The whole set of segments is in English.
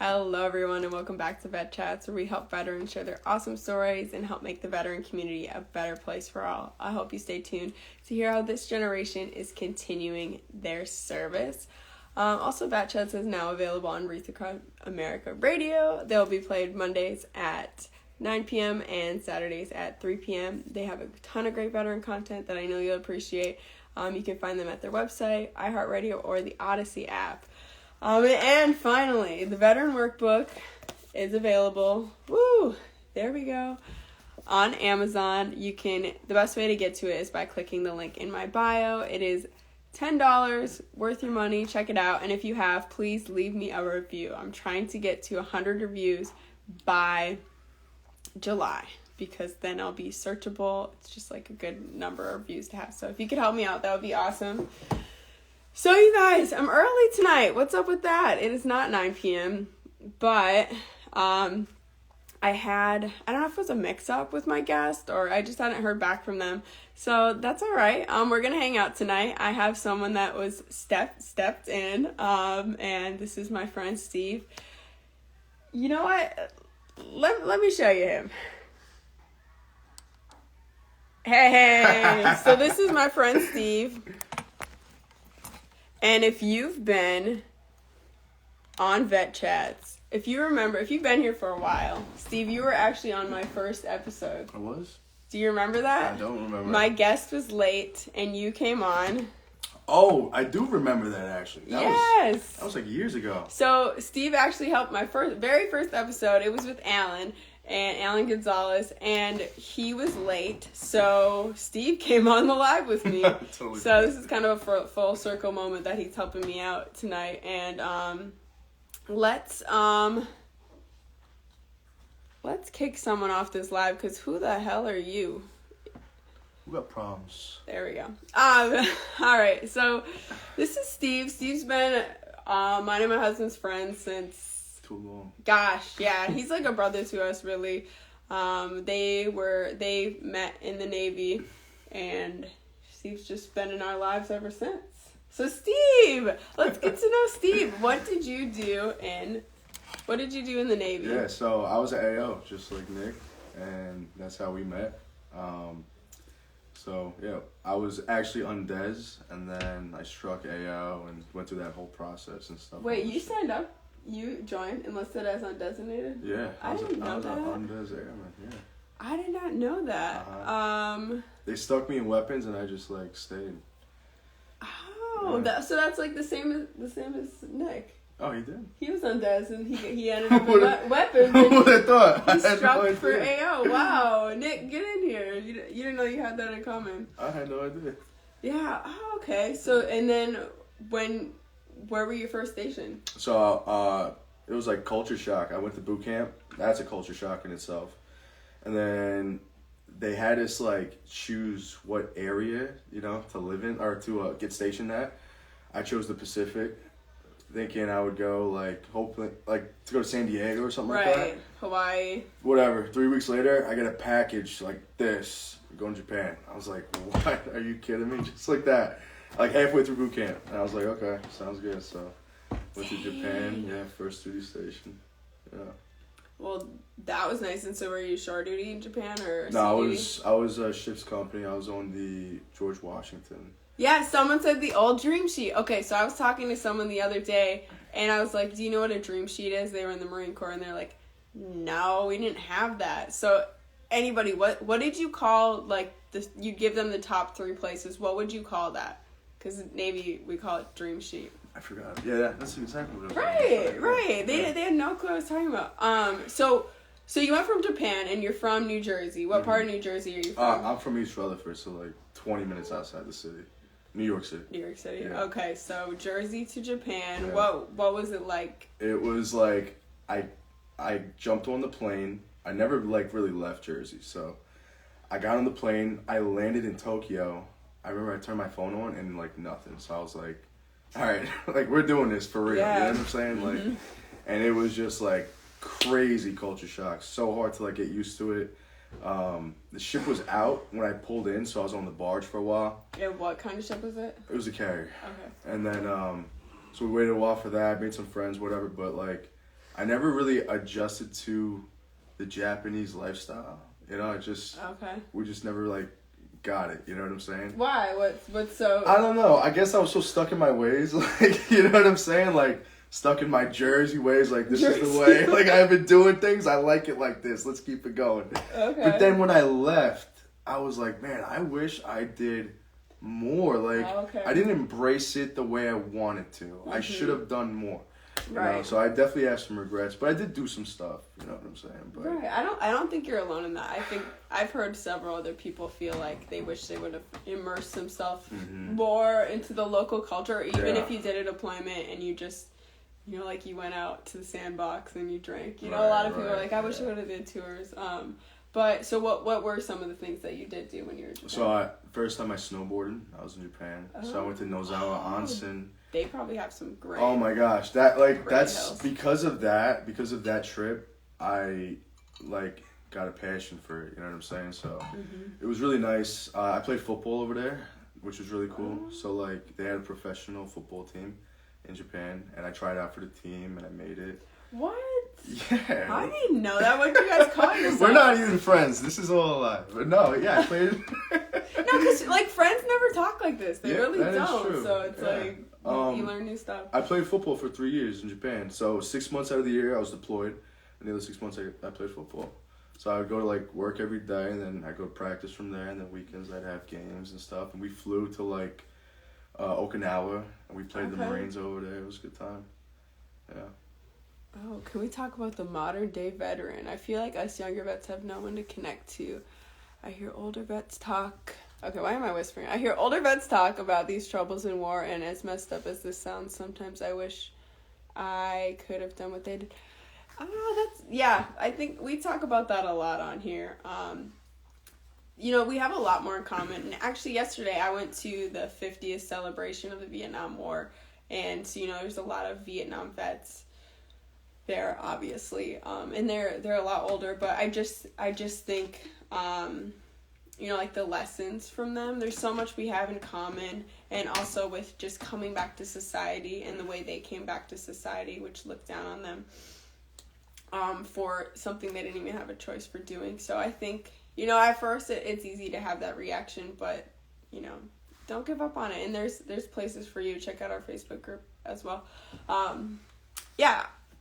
Hello everyone and welcome back to Vet Chats, where we help veterans share their awesome stories and help make the veteran community a better place for all. I hope you stay tuned to hear how this generation is continuing their service. Also, Vet Chats is now available on Reach Across America Radio. They'll be played Mondays at 9 p.m. and Saturdays at 3 p.m. They have a ton of great veteran content that I know you'll appreciate. You can find them at their website, iHeartRadio, or the Odyssey app. And finally, the Veteran Workbook is available. Woo! There we go. On Amazon. The best way to get to it is by clicking the link in my bio. It is $10, worth your money. Check it out. And if you have, please leave me a review. I'm trying to get to 100 reviews by July, because then I'll be searchable. It's just like a good number of reviews to have. So if you could help me out, that would be awesome. So you guys, I'm early tonight. What's up with that? It is not 9 p.m., but I don't know if it was a mix-up with my guest or I just hadn't heard back from them. So that's all right. We're going to hang out tonight. I have someone that was stepped in, and this is my friend Steve. You know what? Let me show you him. Hey. So this is my friend Steve. And if you've been on Vet Chats, if you've been here for a while, Steve, you were actually on my first episode. I was? Do you remember that? I don't remember. My guest was late, and you came on. Oh, I do remember that, actually. That was like years ago. So Steve actually helped my very first episode. It was with Alan Gonzalez, and he was late, so Steve came on the live with me. Totally. So this is kind of a full circle moment that he's helping me out tonight, and let's kick someone off this live, because who the hell are you? We got problems. There we go. All right, so this is Steve. Steve's been mine and my husband's friend since too long. Gosh, yeah, he's like a brother to us, really. They met in the Navy, and Steve's just been in our lives ever since. So Steve, let's get to know Steve. What did you do in the Navy? Yeah, so I was at AO, just like Nick, and that's how we met. So yeah, I was actually on DES, and then I struck AO and went through that whole process and stuff. Wait, you signed up? You joined enlisted as undesignated? Yeah. I didn't know that. I was an undesignated airman, yeah. I did not know that. Uh-huh. They stuck me in weapons, and I just stayed. Oh, yeah. So that's like the same as Nick. Oh, he did? He was undez, and he ended up in weapons. Who would have thought? He struck for AO. Wow. Nick, get in here. You didn't know you had that in common. I had no idea. Yeah. Oh, okay. So, and then where were you first stationed? So, it was like culture shock. I went to boot camp. That's a culture shock in itself. And then they had us choose what area, to live in or to get stationed at. I chose the Pacific, thinking I would go hopefully to go to San Diego or something like that. Right. Hawaii. Whatever. 3 weeks later, I get a package like this. We're going to Japan. I was like, what? Are you kidding me? Just like that. Halfway through boot camp. And I was like, okay, sounds good. So, went to Japan. Yeah, first duty station. Yeah. Well, that was nice. And so were you shore duty in Japan or No, I was a ship's company. I was on the George Washington. Yeah, someone said the old dream sheet. Okay, so I was talking to someone the other day, and I was like, do you know what a dream sheet is? They were in the Marine Corps, and they're like, no, we didn't have that. So, anybody, what did you call, you give them the top 3 places. What would you call that? Because Navy, we call it dream sheet. I forgot. Yeah, that's exactly what it was. Right. They had no clue what I was talking about. So you went from Japan, and you're from New Jersey. What part of New Jersey are you from? I'm from East Rutherford, so 20 minutes outside the city. New York City. New York City. Yeah. Okay, so Jersey to Japan. Yeah. What was it like? It was I jumped on the plane. I never really left Jersey, so I got on the plane. I landed in Tokyo. I remember I turned my phone on and nothing. So I was like, all right, we're doing this for real. Yeah. You know what I'm saying? Mm-hmm. And it was just crazy culture shock. So hard to get used to it. The ship was out when I pulled in, so I was on the barge for a while. Yeah, what kind of ship was it? It was a carrier. Okay. And then, so we waited a while for that, made some friends, whatever, but I never really adjusted to the Japanese lifestyle. You know, we just never like got it. You know what I'm saying? Why? What's so? I don't know. I guess I was so stuck in my ways. Like, you know what I'm saying? Like, stuck in my Jersey ways. Like, this is the way. Like, I've been doing things. I like it like this. Let's keep it going. Okay. But then when I left, I was like, man, I wish I did more. Like, I didn't embrace it the way I wanted to. I should have done more. You know? So I definitely have some regrets, but I did do some stuff. You know what I'm saying? But right. I don't think you're alone in that. I think I've heard several other people feel like they wish they would have immersed themselves more into the local culture, even if you did a deployment and you just, you know, like you went out to the sandbox and you drank. You know, a lot of people are like, I wish I would have did tours. But so what were some of the things that you did do when you were in Japan? So first time I snowboarded, I was in Japan. So I went to Nozawa Onsen. They probably have some great. Oh my gosh, that's hills. because of that trip, I like got a passion for it. You know what I'm saying? So it was really nice. I played football over there, which was really cool. So like they had a professional football team in Japan, and I tried out for the team and I made it. What? Yeah. I didn't know that. What did you guys call yourself? We're not even friends. This is all a lie. But no, yeah, I played. No, because like friends never talk like this. They really that is don't. true. So it's like you learn new stuff. I played football for 3 years in Japan. So 6 months out of the year I was deployed, and the other 6 months I played football. So I would go to like work every day, and then I go to practice from there, and then weekends I'd have games and stuff. And we flew to like Okinawa, and we played the Marines over there. It was a good time. Yeah. Oh, can we talk about the modern day veteran? I feel like us younger vets have no one to connect to. I hear older vets talk. Okay, why am I whispering? I hear older vets talk about these troubles in war, and as messed up as this sounds, sometimes I wish I could have done what they did. I think we talk about that a lot on here. You know, we have a lot more in common. And actually, yesterday I went to the 50th celebration of the Vietnam War, and so, you know, there's a lot of Vietnam vets there, obviously, and they're a lot older, but I just think, you know, like the lessons from them, there's so much we have in common, and also with just coming back to society and the way they came back to society, which looked down on them for something they didn't even have a choice for doing. So I think, you know, at first it's easy to have that reaction, but, you know, don't give up on it, and there's places for you. Check out our Facebook group as well.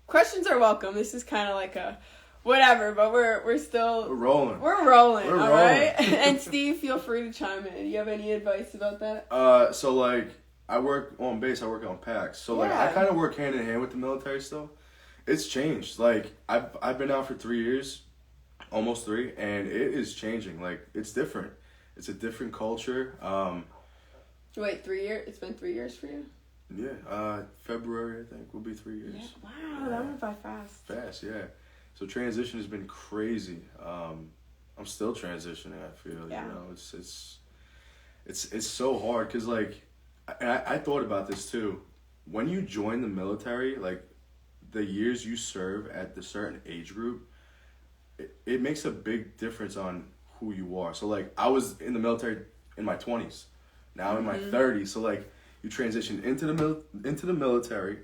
Questions are welcome. This is kind of like a whatever, but we're rolling. We're rolling, all right? And Steve, feel free to chime in. Do you have any advice about that? So like I work on base, I work on packs. So like I kind of work hand in hand with the military still. It's changed. Like I've been out for 3 years, almost 3, and it is changing. Like it's different. It's a different culture. Wait, 3 years? It's been 3 years for you? Yeah, February I think will be 3 years. Yeah. Wow, that went by fast. Fast, yeah. So transition has been crazy. I'm still transitioning. I feel you know it's so hard because like I thought about this too. When you join the military, like the years you serve at the certain age group, it makes a big difference on who you are. So like I was in the military in my 20s, now I'm in my 30s. So like you transition into the military,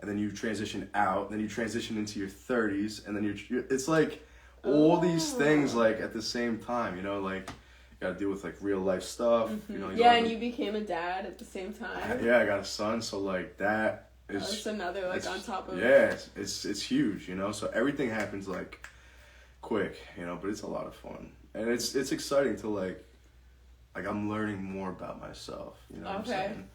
and then you transition out, then you transition into your 30s, and then it's like all these things like at the same time, you know, like you gotta deal with like real life stuff, you know. And you became a dad at the same time. Yeah, I got a son, so like that is that's another like on top of it's huge, you know. So everything happens like quick, you know, but it's a lot of fun, and it's exciting to like I'm learning more about myself, you know. What I'm saying?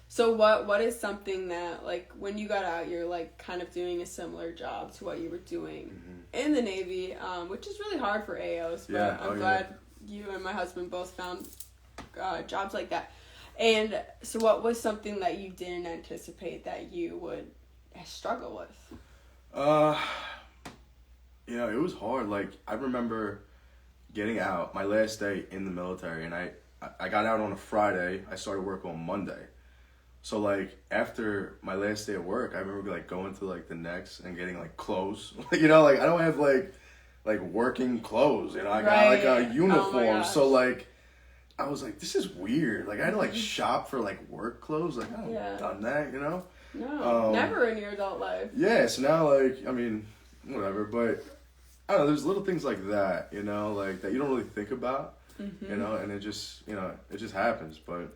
So what is something that, like, when you got out, you're, like, kind of doing a similar job to what you were doing in the Navy, which is really hard for AOs, but I'm glad you and my husband both found jobs like that. And so what was something that you didn't anticipate that you would struggle with? You know, it was hard. Like, I remember getting out, my last day in the military, and I got out on a Friday. I started work on Monday. So, like, after my last day at work, I remember, like, going to, like, the next and getting, like, clothes. You know, like, I don't have, like working clothes, you know? I got, like, a uniform. So, like, I was like, this is weird. Like, I had to, like, shop for, like, work clothes. Like, I haven't done that, you know? No, never in your adult life. Yeah, so now, like, I mean, whatever, but I don't know, there's little things like that, you know, like, that you don't really think about, you know, and it just, you know, it just happens, but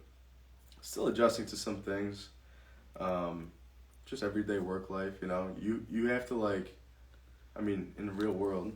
still adjusting to some things, just everyday work life, you know, you have to, like, I mean, in the real world,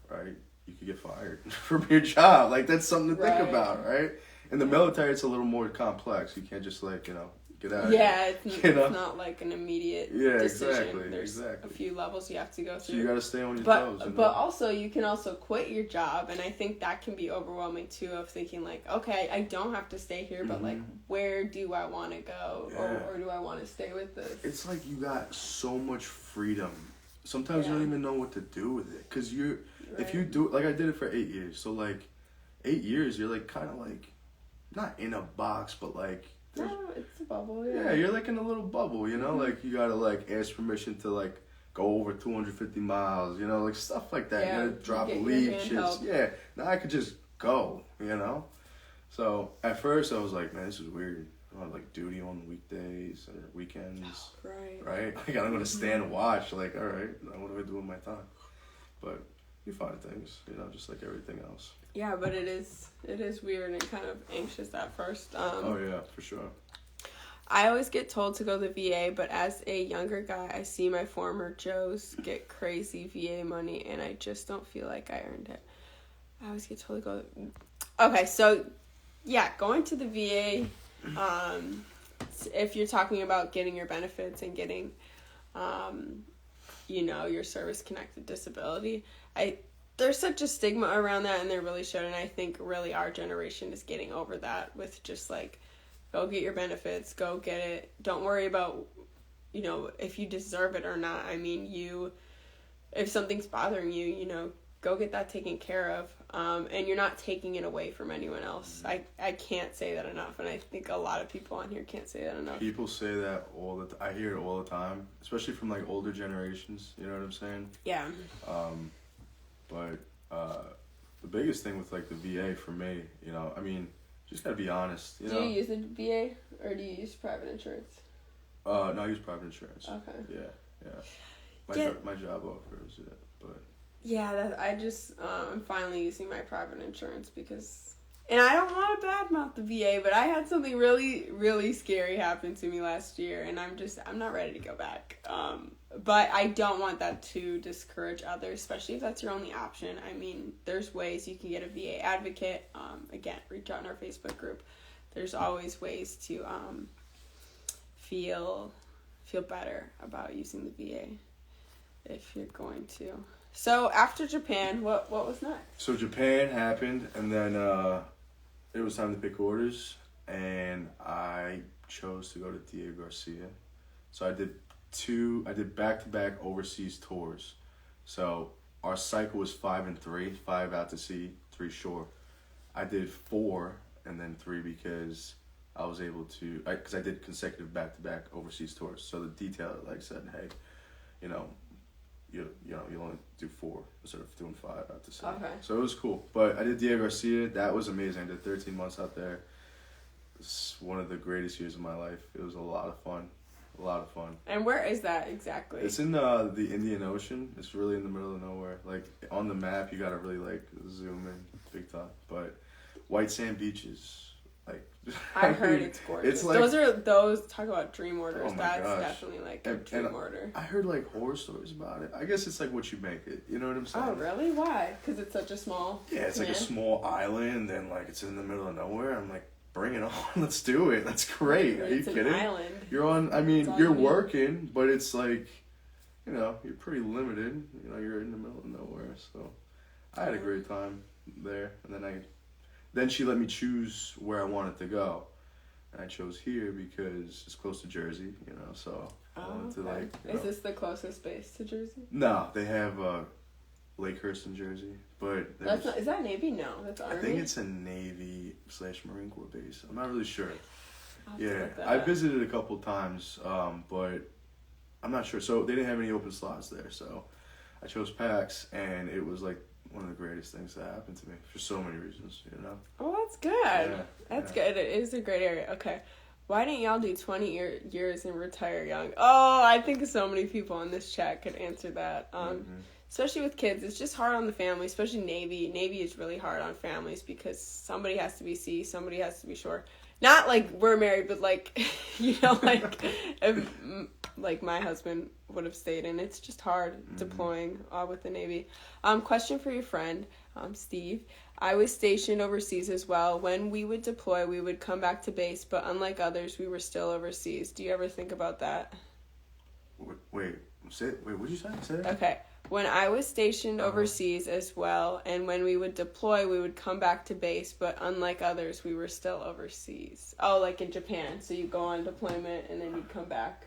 right, you could get fired from your job, like, that's something to think about, right? In the military, it's a little more complex, you can't just, like, you know, get out of here. It's not like an immediate decision. Exactly, There's a few levels you have to go through. So you got to stay on your toes. But also, you can also quit your job, and I think that can be overwhelming, too, of thinking, like, okay, I don't have to stay here, but, like, where do I want to go? Or do I want to stay with this? It's like you got so much freedom. Sometimes you don't even know what to do with it. Because if you do, like, I did it for 8 years. So, like, 8 years, you're, like, kind of, like, not in a box, but, like, no, it's a bubble, yeah, you're like in a little bubble, you know? Like, you gotta, like, ask permission to, like, go over 250 miles, you know? Like, stuff like that. Yeah, you gotta drop leaves. Yeah, now I could just go, you know? So, at first, I was like, man, this is weird. I want, like, duty on weekdays or weekends. Right? Like, I'm gonna stand and watch. Like, all right, what do I do with my time? But you find things, you know, just like everything else. Yeah, but it is weird and kind of anxious at first. Oh, yeah, for sure. I always get told to go to the VA, but as a younger guy, I see my former Joes get crazy VA money, and I just don't feel like I earned it. I always get told to go. Okay, so, yeah, going to the VA, if you're talking about getting your benefits and getting, you know, your service-connected disability, there's such a stigma around that, and there really should, and I think really our generation is getting over that with just, like, go get your benefits, go get it. Don't worry about, you know, if you deserve it or not. I mean, if something's bothering you, you know, go get that taken care of, and you're not taking it away from anyone else. I can't say that enough, and I think a lot of people on here can't say that enough. People say that I hear it all the time, especially from, like, older generations, you know what I'm saying? Yeah. But the biggest thing with, like, the VA for me, you know, I mean, just gotta be honest, you know? Do you use the VA, or do you use private insurance? No, I use private insurance. Okay. Yeah. My job offers it, but... Yeah, I'm finally using my private insurance because... And I don't want to badmouth the VA, but I had something really, really scary happen to me last year, and I'm not ready to go back. But I don't want that to discourage others, especially if that's your only option. I mean, there's ways you can get a VA advocate. Again, reach out in our Facebook group. There's always ways to feel better about using the VA if you're going to. So after Japan, what was next? So Japan happened, and then it was time to pick orders, and I chose to go to Diego Garcia. So I did back-to-back overseas tours. So our cycle was 5 and 3, 5 out to sea, 3 shore. I did 4 and then 3 because I was able to, because I did consecutive back-to-back overseas tours. So the detailer, like, said, hey, you know, you only do 4 instead of doing 5 out to sea. Okay. So it was cool. But I did Diego Garcia. That was amazing. I did 13 months out there. It's one of the greatest years of my life. It was a lot of fun. A lot of fun. And where is that exactly? It's in the Indian Ocean. It's really in the middle of nowhere. Like, on the map, you gotta really, like, zoom in big time. But white sand beaches, like... I heard it's gorgeous. It's like, those talk about dream orders. Oh my That's gosh. definitely like a dream order. I heard, like, horror stories about it. I guess it's like what you make it. You know what I'm saying? Oh, really? Why? Because it's such a small... Yeah, it's like a small island, and, like, it's in the middle of nowhere. I'm like, bring it on. Let's do it. That's great. Are you kidding? It's an island. You're on, I mean, you're working, but it's like, you know, you're pretty limited. You know, you're in the middle of nowhere. So I had a great time there. And then she let me choose where I wanted to go. And I chose here because it's close to Jersey, you know, so I wanted to, like... Is this the closest base to Jersey? No, they have Lakehurst in Jersey, but... Is that Navy? No, that's Army. I think it's a Navy/Marine Corps base. I'm not really sure. Yeah, I visited a couple times, but I'm not sure. So they didn't have any open slots there, so I chose PAX, and it was like one of the greatest things that happened to me for so many reasons, you know? Oh, that's good. That's good. It is a great area. Okay. Why didn't y'all do 20 years and retire young? Oh, I think so many people in this chat could answer that. Especially with kids, it's just hard on the family, especially Navy. Navy is really hard on families because somebody has to be sea, somebody has to be shore. Not like we're married, but like, you know, like if like my husband would have stayed, and it's just hard deploying with the Navy. Question for your friend, Steve. I was stationed overseas as well. When we would deploy, we would come back to base, but unlike others, we were still overseas. Do you ever think about that? Wait, what did you say? Say it. Okay. When I was stationed overseas as well, and when we would deploy, we would come back to base, but unlike others, we were still overseas. Oh, like in Japan. So you go on deployment, and then you'd come back.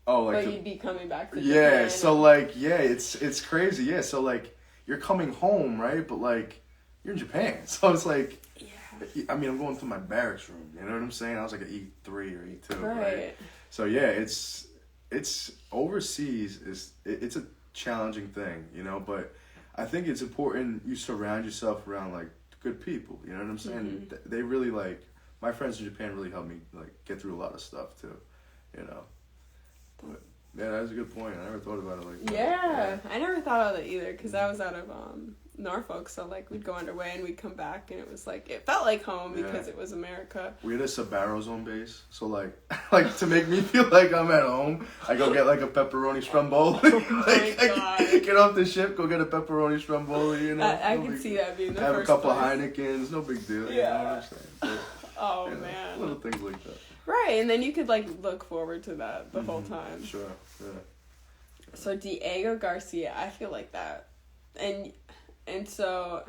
Oh, like... But you'd be coming back to Japan. Yeah, so like, it's crazy. Yeah, so like, you're coming home, right? But like, you're in Japan. So it's like... Yeah. I mean, I'm going through my barracks room. You know what I'm saying? I was like an E3 or E2, right? So yeah, it's overseas. It's a challenging thing, you know, but I think it's important you surround yourself around like good people, you know what I'm saying? They really like, my friends in Japan really helped me like get through a lot of stuff too, you know. But yeah, that was a good point. I never thought about it like that. Yeah. I never thought of it either because I was out of Norfolk, so like we'd go underway and we'd come back, and it was like it felt like home because it was America. We had a Sbarro zone base, so like to make me feel like I'm at home, I go get like a pepperoni stromboli. I get off the ship, go get a pepperoni stromboli. You know, I can see that being the have first a couple place. Heinekens, no big deal. You know what I'm saying? But, oh you know, man, little things like that. Right, and then you could like look forward to that the whole time. Sure. Yeah. So Diego Garcia, I feel like that, and so,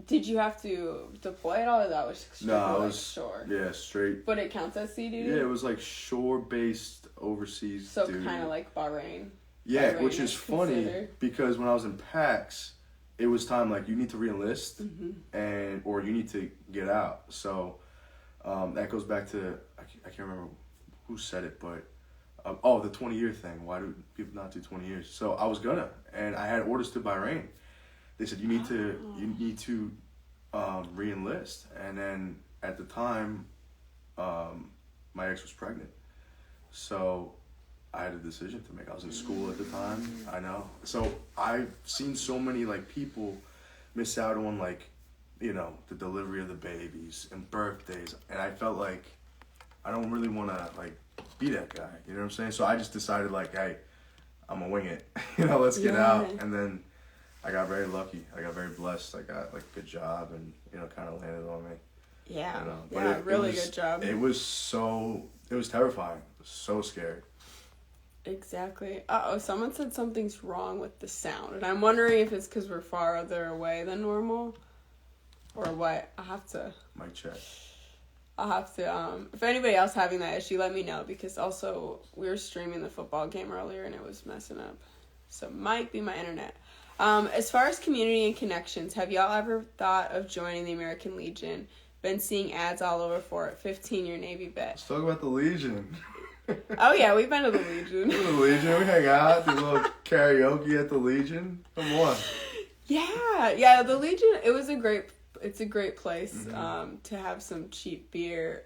did you have to deploy at all, or that was straight shore? Yeah, straight. But it counts as sea duty? Yeah, it was like shore-based overseas so duty. So kind of like Bahrain. Yeah, Bahrain which is funny because when I was in PAX, it was time like you need to re-enlist or you need to get out. So that goes back to, I can't remember who said it, but the 20-year thing. Why do people not do 20 years? So I was gonna, and I had orders to Bahrain. They said you need to re-enlist, and then at the time, my ex was pregnant, so I had a decision to make. I was in school at the time. I know. So I've seen so many like people miss out on like, you know, the delivery of the babies and birthdays, and I felt like I don't really want to like be that guy, you know what I'm saying? So I just decided like, hey, I'm gonna wing it, you know, let's get out. And then I got very lucky. I got very blessed. I got like a good job, and you know, kind of landed on me. Yeah, you know? But really good job. It was terrifying. I was so scared. Exactly. Someone said something's wrong with the sound, and I'm wondering if it's because we're farther away than normal, or what. Mic check. I'll have to, if anybody else having that issue, let me know, because also we were streaming the football game earlier and it was messing up. So it might be my internet. As far as community and connections, have y'all ever thought of joining the American Legion? Been seeing ads all over for it. 15-year Navy vet. Let's talk about the Legion. Oh yeah, we've been to the Legion. We hang out, do a little karaoke at the Legion. Come on. Yeah, the Legion, it's a great place to have some cheap beer.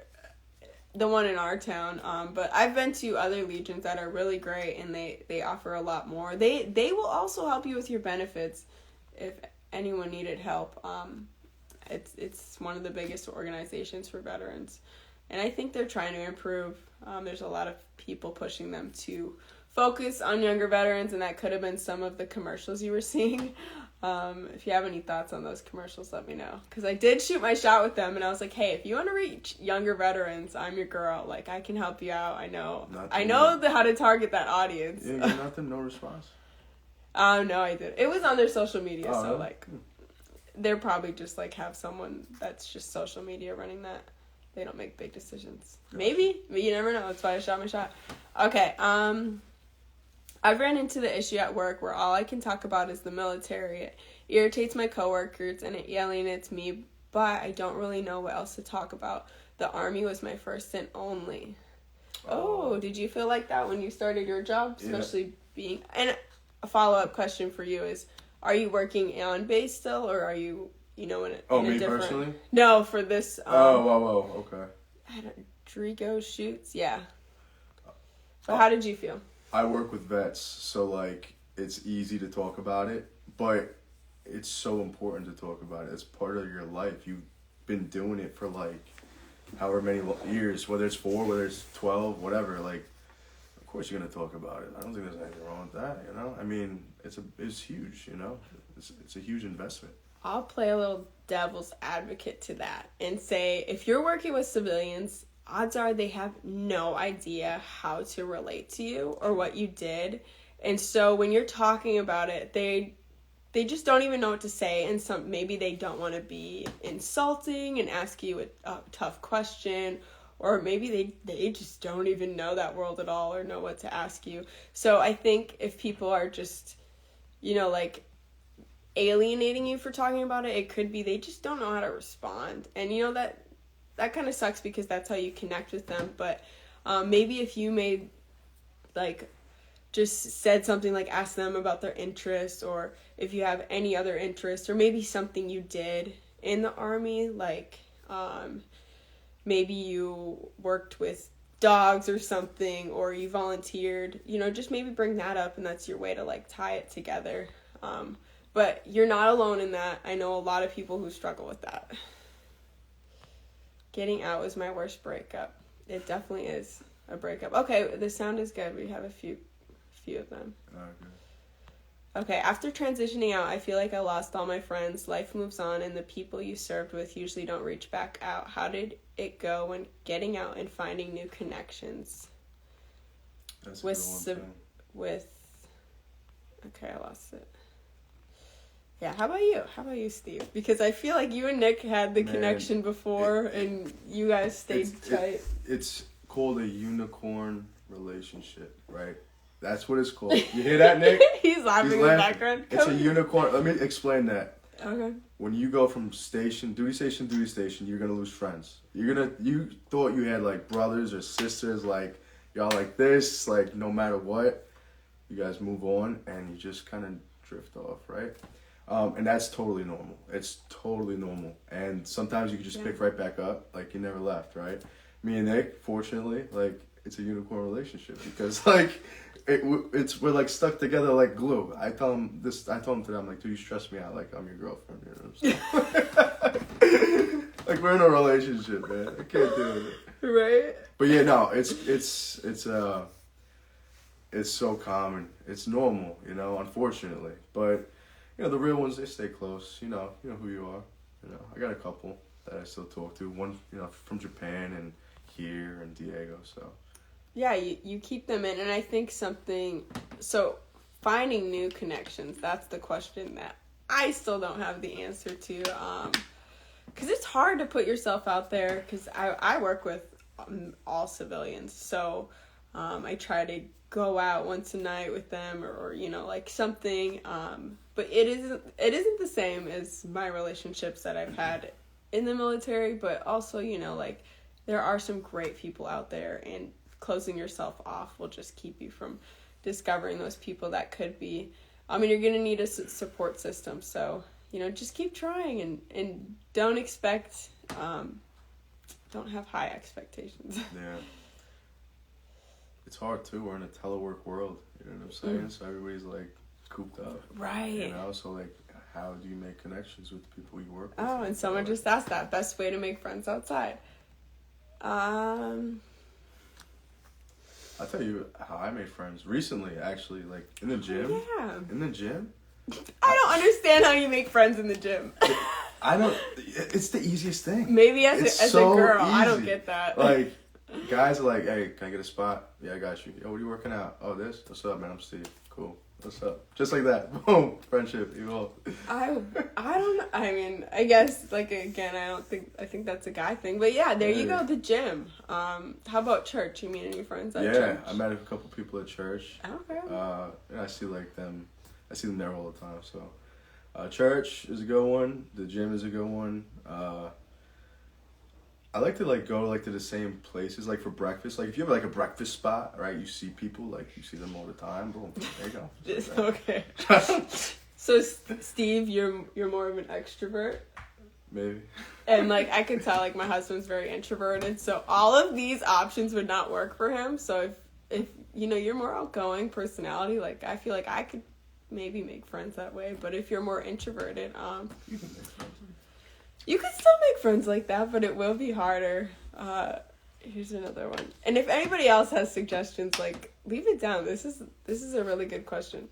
The one in our town, but I've been to other Legions that are really great, and they offer a lot more. They will also help you with your benefits if anyone needed help. It's one of the biggest organizations for veterans, and I think they're trying to improve. There's a lot of people pushing them to focus on younger veterans, and that could have been some of the commercials you were seeing. If you have any thoughts on those commercials, let me know. Because I did shoot my shot with them, and I was like, hey, if you want to reach younger veterans, I'm your girl. Like, I can help you out. I know how to target that audience. You didn't get nothing? No response? No, I did. It was on their social media, so, like, they're probably just, like, have someone that's just social media running that. They don't make big decisions. Gotcha. Maybe. But you never know. That's why I shot my shot. Okay, I've ran into the issue at work where all I can talk about is the military. It irritates my coworkers and it alienates me, but I don't really know what else to talk about. The Army was my first and only. Oh, did you feel like that when you started your job? Especially being... And a follow-up question for you is, are you working on base still, or are you, in a different... personally? No, for this... Okay. Drigo shoots, yeah. But how did you feel? I work with vets, so like it's easy to talk about it, but it's so important to talk about it. It's part of your life. You've been doing it for like however many years, whether it's 4, whether it's 12, whatever. Like, of course you're gonna talk about it. I don't think there's anything wrong with that. You know, I mean, it's huge. You know, it's a huge investment. I'll play a little devil's advocate to that and say, if you're working with civilians, odds are they have no idea how to relate to you or what you did. And so when you're talking about it, they just don't even know what to say. And maybe they don't want to be insulting and ask you a tough question, or maybe they just don't even know that world at all or know what to ask you. So I think if people are just, like, alienating you for talking about it, it could be they just don't know how to respond. And that kind of sucks because that's how you connect with them. But maybe if you made, like, just said something like ask them about their interests, or if you have any other interest, or maybe something you did in the Army, like maybe you worked with dogs or something, or you volunteered, just maybe bring that up, and that's your way to, like, tie it together. But you're not alone in that. I know a lot of people who struggle with that. Getting out was my worst breakup. It definitely is a breakup. Okay, the sound is good. We have a few of them. Okay, after transitioning out, I feel like I lost all my friends. Life moves on, and the people you served with usually don't reach back out. How did it go when getting out and finding new connections? That's a good one. Okay, I lost it. Yeah, how about you, Steve? Because I feel like you and Nick had the connection before, and you guys stayed tight. It's called a unicorn relationship, right? That's what it's called. You hear that, Nick? He's laughing in the background. It's a unicorn. Let me explain that. Okay. When you go from duty station, you're gonna lose friends. You thought you had, like, brothers or sisters, like, y'all like this, like, no matter what, you guys move on and you just kind of drift off, right? And that's totally normal. It's totally normal. And sometimes you can just pick right back up, like you never left, right? Me and Nick, fortunately, like, it's a unicorn relationship because, like, we're, like, stuck together like glue. I told him today, I'm like, dude, you stress me out like I'm your girlfriend. You know what I'm saying? Like, we're in a relationship, man. I can't do it. Right? But yeah, no, it's so common. It's normal, unfortunately. But the real ones, they stay close. You know who you are. I got a couple that I still talk to. One, from Japan and here and Diego. So. Yeah, you keep them in, and I think so finding new connections, that's the question that I still don't have the answer to, because it's hard to put yourself out there, because I work with all civilians, so I try to go out once a night with them, or like something, but it isn't the same as my relationships that I've had in the military, but also, like, there are some great people out there, and closing yourself off will just keep you from discovering those people that could be. I mean, you're going to need a support system, so, just keep trying and don't expect, don't have high expectations. Yeah. It's hard, too. We're in a telework world, you know what I'm saying? So everybody's, like, cooped up. Right. So, like, how do you make connections with the people you work with? Oh, and someone just asked that. Best way to make friends outside. I'll tell you how I made friends recently, actually, like, in the gym. Yeah. In the gym. I don't understand how you make friends in the gym. It's the easiest thing. Maybe as a girl, easy. I don't get that. Like, guys are like, hey, can I get a spot? Yeah, I got you. Yo, what are you working out? Oh, this? What's up, man? I'm Steve. Cool. What's up? Just like that. Boom. Friendship evolved. I don't know. I mean, I guess, like, again, I think that's a guy thing. But yeah, there you go, the gym. How about church? You meet any friends at church? Yeah, I met a couple people at church. Okay. And I see them there all the time. So, church is a good one. The gym is a good one. I like to, like, go, like, to the same places, like, for breakfast. Like, if you have, like, a breakfast spot, right, you see people, like, you see them all the time. Boom, there you go. Okay. So, Steve, you're more of an extrovert? Maybe. And, like, I could tell, like, my husband's very introverted, so all of these options would not work for him. So if you know, you're more outgoing personality, like, I feel like I could maybe make friends that way. But if you're more introverted, You can make friends. you could still make friends like that, but it will be harder. Here's another one. And if anybody else has suggestions, like, leave it down. This is a really good question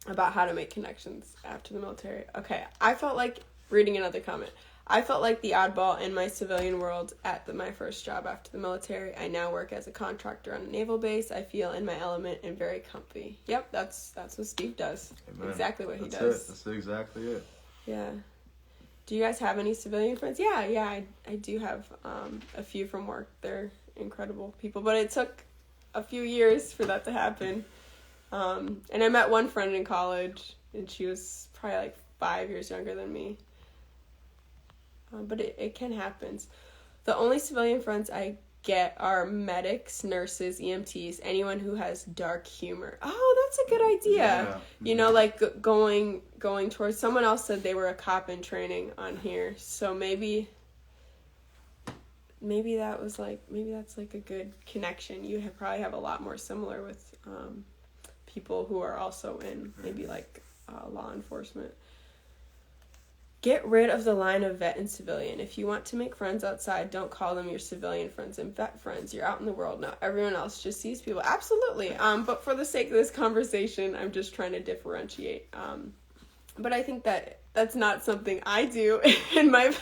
about how to make connections after the military. Okay, I felt like, reading another comment, I felt like the oddball in my civilian world at my first job after the military. I now work as a contractor on a naval base. I feel in my element and very comfy. Yep, that's what Steve does. Amen. Exactly what he That's does. That's exactly it. Yeah. Do you guys have any civilian friends? Yeah, I do have a few from work. They're incredible people, but it took a few years for that to happen. And I met one friend in college, and she was probably like 5 years younger than me. But it can happen. The only civilian friends I get are medics, nurses, EMTs, anyone who has dark humor. Oh, that's a good idea. Yeah. You know, like going towards, someone else said they were a cop in training on here. So maybe that's like a good connection. You probably have a lot more similar with people who are also in maybe like law enforcement. Get rid of the line of vet and civilian. If you want to make friends outside, don't call them your civilian friends and vet friends. You're out in the world now. Everyone else just sees people. Absolutely. But for the sake of this conversation, I'm just trying to differentiate. But I think that's not something I do in my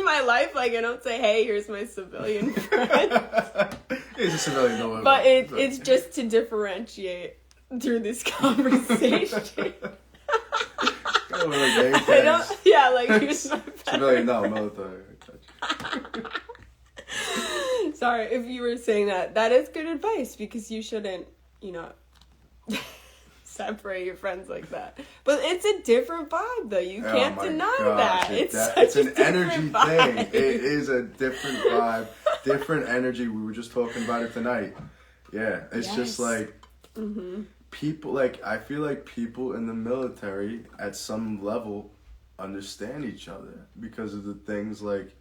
life. Like, I don't say, hey, here's my civilian friend. He's a civilian, don't worry But about it. it's just to differentiate through this conversation. I don't, yeah, like, here's my civilian, no, military. Sorry, if you were saying that is good advice, because you shouldn't, separate your friends like that. But it's a different vibe, though. You can't deny that. It's an energy vibe. thing. It is a different vibe, different energy. We were just talking about it tonight. Yeah, it's just like people. Like, I feel like people in the military at some level understand each other because of the things like,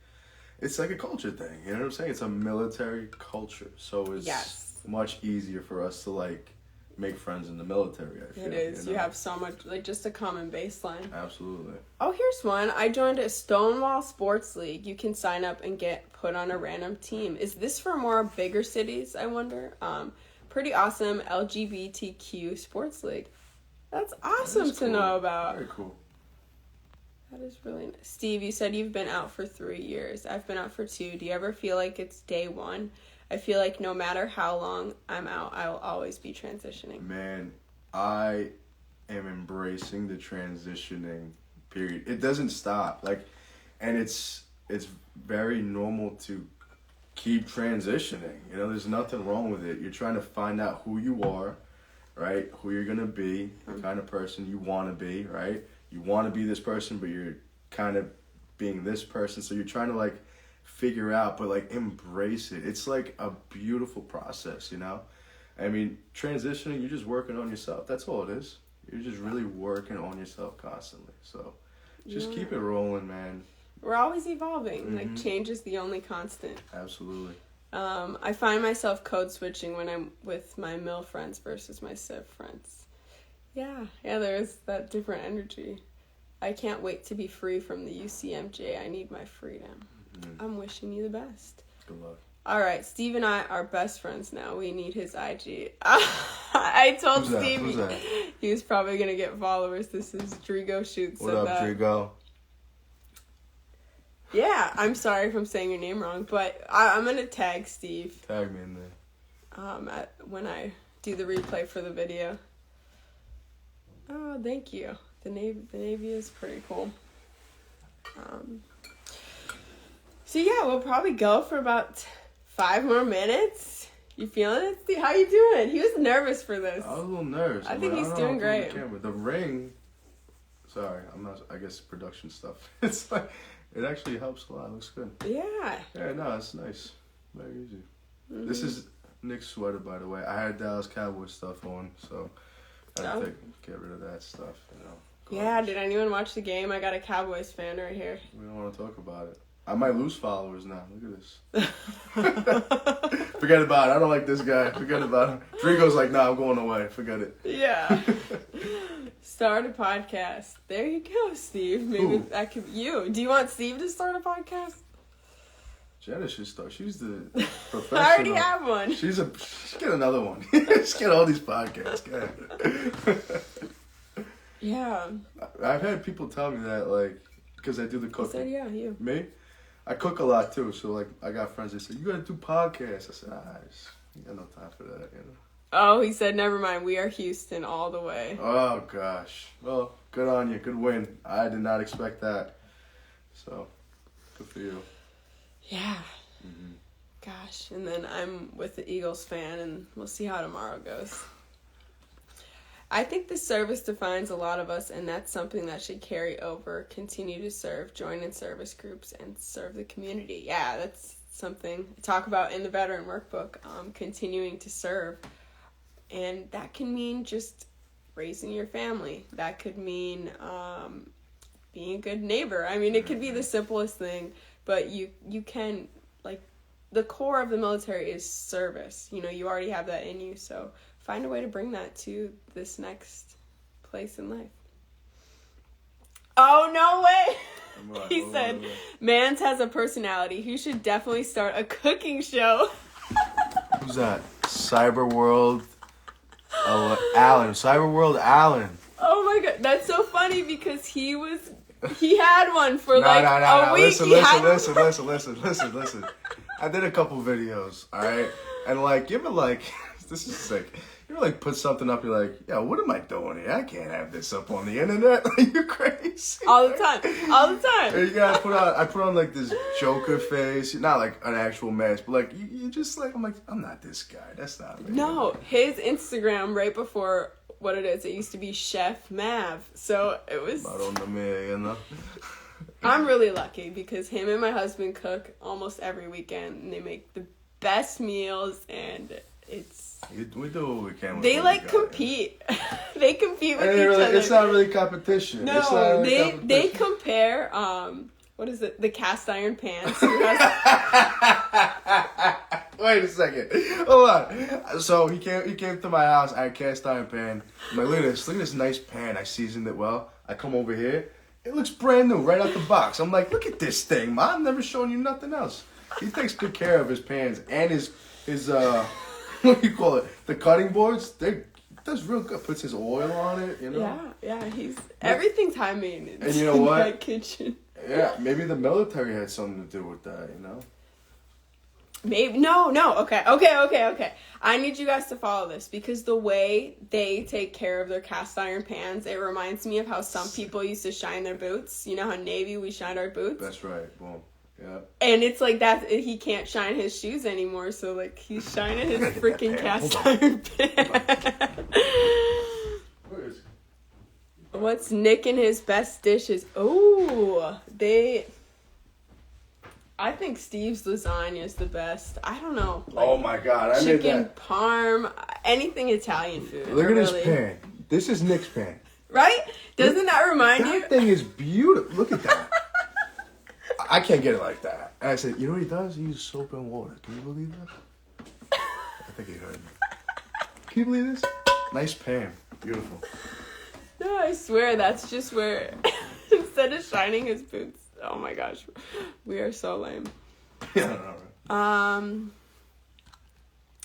it's like a culture thing. You know what I'm saying? It's a military culture, so it's much easier for us to like make friends in the military. I feel it is. You have so much, like, just a common baseline. Absolutely. Oh, here's one. I joined a Stonewall Sports League. You can sign up and get put on a random team. Is this for more bigger cities, I wonder? Pretty awesome LGBTQ sports league. That's awesome to know about. Very cool. That is really nice. Steve, you said you've been out for 3 years. I've been out for 2. Do you ever feel like it's day one? I feel like no matter how long I'm out, I will always be transitioning. Man, I am embracing the transitioning period. It doesn't stop. Like, and it's very normal to keep transitioning. You know, there's nothing wrong with it. You're trying to find out who you are, right? Who you're going to be, the kind of person you want to be, right? You want to be this person, but you're kind of being this person. So you're trying to, like, figure out, but, like, embrace it. It's, like, a beautiful process, you know? I mean, transitioning, you're just working on yourself. That's all it is. You're just really working on yourself constantly. So just keep it rolling, man. We're always evolving. Like, change is the only constant. Absolutely. I find myself code switching when I'm with my MIL friends versus my Civ friends. Yeah, there's that different energy. I can't wait to be free from the UCMJ. I need my freedom. I'm wishing you the best. Good luck. All right, Steve and I are best friends now. We need his IG. I told Steve Who's that? he was probably going to get followers. This is Drigo Shoots. What up, Drigo? Yeah, I'm sorry if I'm saying your name wrong, but I'm going to tag Steve. Tag me in there. When I do the replay for the video. Oh, thank you. The Navy is pretty cool. So yeah, we'll probably go for about 5 more minutes. You feeling it, Steve? How you doing? He was nervous for this. I was a little nervous. I think he's doing great. The ring. Sorry, I'm not. I guess production stuff. It's like it actually helps a lot. It looks good. Yeah. Yeah, no, it's nice. Very easy. This is Nick's sweater, by the way. I had Dallas Cowboys stuff on, so I had to get rid of that stuff. You know. Yeah, did anyone watch the game? I got a Cowboys fan right here. We don't want to talk about it. I might lose followers now. Look at this. Forget about it. I don't like this guy. Forget about him. Drigo's like, nah, I'm going away. Forget it. Yeah. Start a podcast. There you go, Steve. Maybe that could be you. Do you want Steve to start a podcast? Jenna should start. She's the professional. I already have one. She's get another one. Just get all these podcasts. Go ahead. Yeah. I've had people tell me that, like, because I do the cooking. I said, yeah, you. Me? I cook a lot too, so like I got friends that say, you gotta do podcasts. I said, I got no time for that, you know. Oh, he said, never mind, we are Houston all the way. Oh gosh. Well, good on you, good win. I did not expect that. So, good for you. Yeah. Mm-hmm. Gosh, and then I'm with the Eagles fan, and we'll see how tomorrow goes. I think the service defines a lot of us, and that's something that should carry over. Continue to serve, join in service groups, and serve the community. Yeah, that's something I talk about in the Veteran Workbook, continuing to serve. And that can mean just raising your family. That could mean being a good neighbor. I mean, it could be the simplest thing, but you can, like, the core of the military is service. You know, you already have that in you, so find a way to bring that to this next place in life. Oh, no way! He said, Mans has a personality. He should definitely start a cooking show. Who's that? Cyberworld Allen. Cyberworld Allen. Oh my god, that's so funny because he had one for a week. Listen. I did a couple videos, alright? And like, give it like, this is sick. You like put something up, you're like, yeah, what am I doing here? I can't have this up on the internet. You're crazy. All the time. And you gotta I put on like this Joker face, not like an actual mask, but like you just like, I'm like, I'm not this guy. That's not me. No, his Instagram right before what it is, it used to be Chef Mav. So it was. You know. I'm really lucky because him and my husband cook almost every weekend, and they make the best meals, and it's. We do what we can. They like compete. They compete with each other. It's not really competition. No, they compare. What is it? The cast iron pans. Wait a second. Hold on. So he came to my house. I had cast iron pan. I'm like, look at this nice pan. I seasoned it well. I come over here. It looks brand new right out the box. I'm like, look at this thing, man. I've never shown you nothing else. He takes good care of his pans and his what do you call it? The cutting boards. That's real good. Puts his oil on it, you know. Yeah. Everything's high maintenance. And you know what? In my kitchen. Yeah, maybe the military had something to do with that, you know. Maybe no. Okay. I need you guys to follow this because the way they take care of their cast iron pans, it reminds me of how some people used to shine their boots. You know how Navy we shined our boots. That's right. Boom. Yeah. And it's like that. He can't shine his shoes anymore, so like he's shining his freaking cast iron pan. What's Nick and his best dishes? Oh, I think Steve's lasagna is the best. I don't know. Like, oh my god, I made that. Chicken parm, anything Italian food. Look at this pan. This is Nick's pan. Right? Doesn't that remind you? That thing is beautiful. Look at that. I can't get it like that. And I said, you know what he does? He uses soap and water. Can you believe that? I think he heard me. Can you believe this? Nice pan. Beautiful. No, I swear that's just where, instead of shining his boots, oh my gosh, we are so lame. Yeah, I know, right?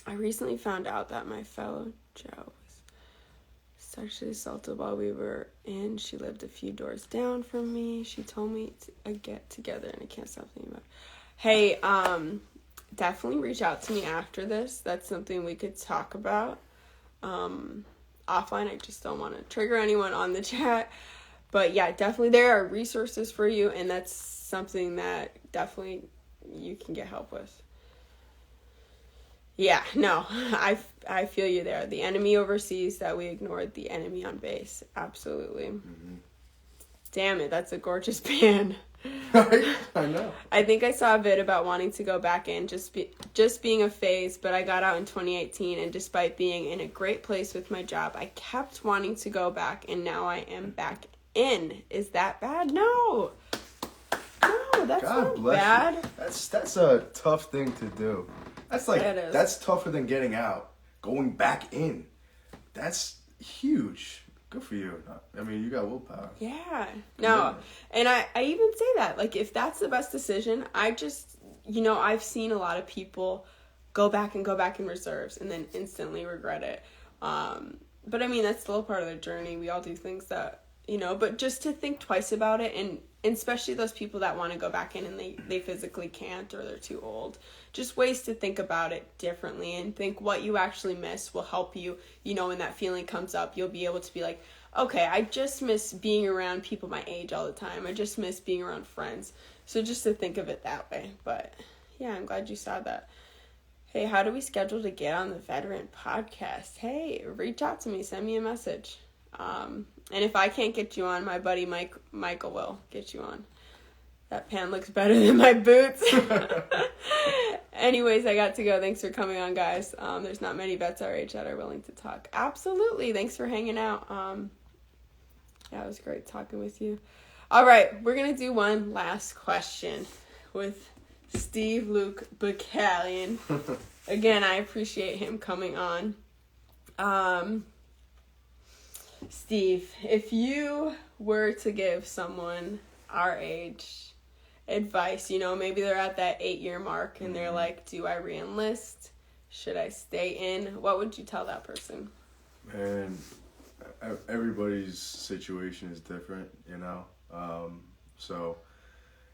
I recently found out that my fellow Joe was sexually assaulted while we were in. She lived a few doors down from me. She told me to get together, and I can't stop thinking about it. Hey, definitely reach out to me after this. That's something we could talk about. Offline, I just don't want to trigger anyone on the chat. But yeah, definitely there are resources for you, and that's something that definitely you can get help with. Yeah, no, I feel you there. The enemy overseas that we ignored, the enemy on base. Absolutely. Mm-hmm. Damn it, that's a gorgeous pan. I know. I think I saw a vid about wanting to go back in, just being a phase, but I got out in 2018, and despite being in a great place with my job, I kept wanting to go back, and now I am back in. Is that bad? No. No, that's God not bless bad. you. That's a tough thing to do. That's like, It is. that's tougher than getting out. Going back in. That's huge. Good for you. I mean, you got willpower. Yeah. No. And I even say that. Like, if that's the best decision, I just, I've seen a lot of people go back in reserves and then instantly regret it. But I mean, that's still a part of the journey. We all do things that, but just to think twice about it, and especially those people that want to go back in and they physically can't or they're too old. Just ways to think about it differently and think what you actually miss will help you, when that feeling comes up, you'll be able to be like, okay, I just miss being around people my age all the time. I just miss being around friends. So just to think of it that way. But yeah, I'm glad you saw that. Hey, how do we schedule to get on the Veteran Podcast? Hey, reach out to me. Send me a message. And if I can't get you on, my buddy Michael will get you on. That pan looks better than my boots. Anyways, I got to go. Thanks for coming on, guys. There's not many vets our age that are willing to talk. Absolutely. Thanks for hanging out. Yeah, it was great talking with you. All right, we're going to do one last question with Steve Luke Bacallion. Again, I appreciate him coming on. Steve, if you were to give someone our age advice, maybe they're at that 8-year mark and they're like, do I re-enlist? Should I stay in? What would you tell that person? Man, everybody's situation is different, so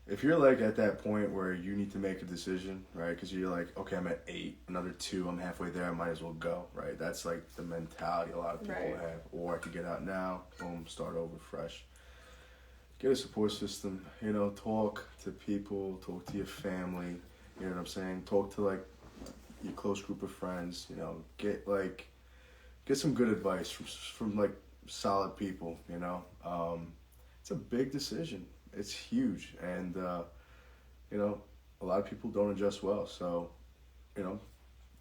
if you're like at that point where you need to make a decision, right? Because you're like, okay, I'm at 8, another 2, I'm halfway there, I might as well go, right? That's like the mentality a lot of people have. Or I could get out now, boom, start over fresh. Get a support system, talk to people, talk to your family, you know what I'm saying? Talk to like your close group of friends, get some good advice from like solid people, It's a big decision. It's huge, and a lot of people don't adjust well. So, and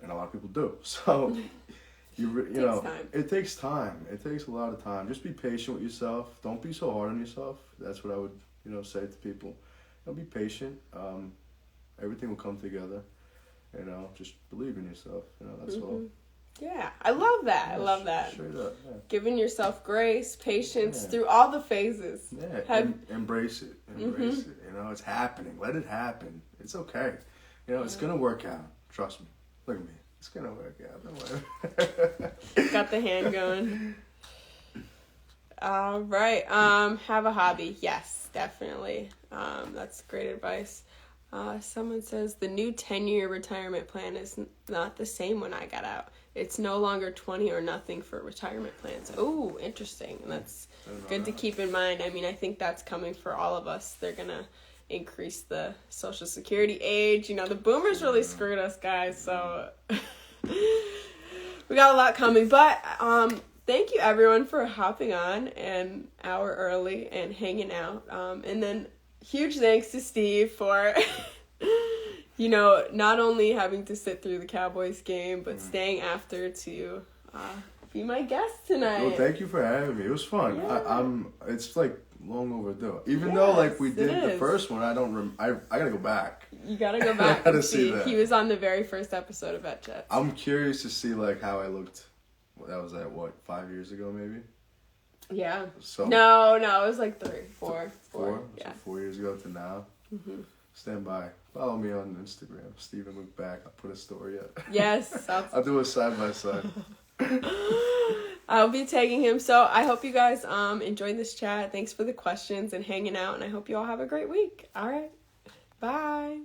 a lot of people do. So, it takes time. It takes a lot of time. Just be patient with yourself. Don't be so hard on yourself. That's what I would say to people. Be patient. Everything will come together. Just believe in yourself. That's all. Yeah, I love that. I love that. Straight up, yeah. Giving yourself grace, patience through all the phases. Yeah, embrace it. Embrace it. It's happening. Let it happen. It's okay. It's going to work out. Trust me. Look at me. It's going to work out. Don't worry. Got the hand going. All right. Have a hobby. Yes, definitely. That's great advice. Someone says the new 10-year retirement plan is not the same when I got out. It's no longer 20 or nothing for retirement plans. Oh, interesting. And that's good to keep in mind. I mean, I think that's coming for all of us. They're going to increase the Social Security age. The boomers really screwed us, guys. So we got a lot coming. But thank you, everyone, for hopping on an hour early and hanging out. And then huge thanks to Steve for... not only having to sit through the Cowboys game, but staying after to be my guest tonight. Well, thank you for having me. It was fun. Yeah. It's like long overdue. Even though like we did the first one, I gotta go back. You gotta go back. I gotta see that. He was on the very first episode of Vet Chats. I'm curious to see like how I looked. That was at 5 years ago, maybe. Yeah. So no, it was like 4. Yeah. So 4 years ago to now. Mm-hmm. Stand by. Follow me on Instagram, Stephen Look Back. I'll put a story up. Yes. I'll do a side by side. I'll be tagging him. So I hope you guys enjoyed this chat. Thanks for the questions and hanging out. And I hope you all have a great week. All right. Bye.